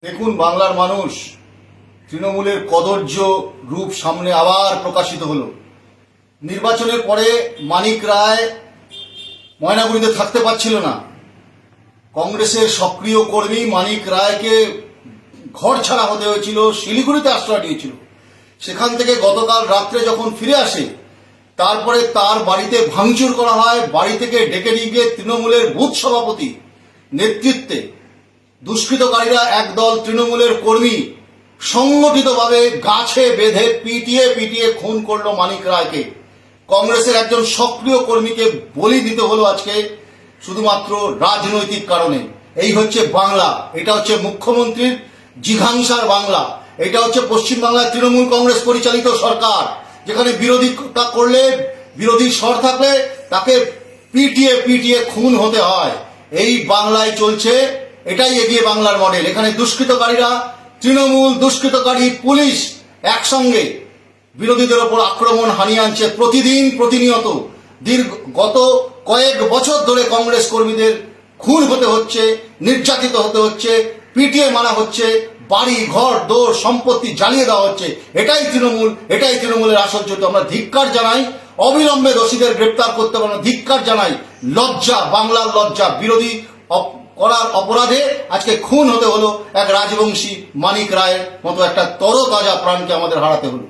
দেখুন, বাংলার মানুষ তৃণমূলের কদর্য রূপ সামনে আবার প্রকাশিত হলো। নির্বাচনের পরে মানিক রায় ময়নাগুড়িতে থাকতে পারছিল না। কংগ্রেসের সক্রিয় কর্মী মানিক রায়কে ঘর ছাড়া হতে হয়েছিল, শিলিগুড়িতে আশ্রয় নিয়েছিল। সেখান থেকে গতকাল রাত্রে যখন ফিরে আসে, তারপরে তার বাড়িতে ভাঙচুর করা হয়। বাড়ি থেকে ডেকে নিয়ে গিয়ে তৃণমূলের বুথ সভাপতি নেতৃত্বে দুষ্কৃতকারীরা একদল তৃণমূলের কর্মী সংগঠিতভাবে গাছে বেঁধে পিটিয়ে পিটিয়ে খুন করলো মানিক রায়কে। কংগ্রেসের একজন সক্রিয় কর্মীকে বলি দিতে হলো আজকে শুধুমাত্র রাজনৈতিক কারণে। এই হচ্ছে বাংলা, এটা হচ্ছে মুখ্যমন্ত্রীর জিঘাংসার বাংলা, এটা হচ্ছে পশ্চিমবাংলার তৃণমূল কংগ্রেস পরিচালিত সরকার, যেখানে বিরোধিতা করলে, বিরোধী স্বর থাকলে তাকে পিটিয়ে পিটিয়ে খুন হতে হয়। এই বাংলায় চলছে, এটাই এগিয়ে বাংলার মডেল। এখানে দুষ্কৃতকারীরা, তৃণমূল, দুষ্কৃতকারী, পুলিশ একসঙ্গে বিরোধীদের ওপর আক্রমণ হানিয়ে আনছে প্রতিদিন, প্রতিনিয়ত। গত কয়েক বছর ধরে কংগ্রেস কর্মীদের খুন হতে হচ্ছে, নির্যাতিত হতে হচ্ছে, পিটিয়ে মারা হচ্ছে, বাড়ি ঘর দোর সম্পত্তি জ্বালিয়ে দেওয়া হচ্ছে। এটাই তৃণমূল, এটাই তৃণমূলের আসল চরিত্র। আমরা ধিক্কার জানাই, অবিলম্বে দোষীদের গ্রেপ্তার করতে পারবো। ধিক্কার জানাই, লজ্জা, বাংলার লজ্জা। বিরোধী করার অপরাধে আজকে খুন হতে হলো এক রাজবংশী মানিক রায়ের মতো একটা তরতাজা প্রাণকে আমাদের হারাতে হলো।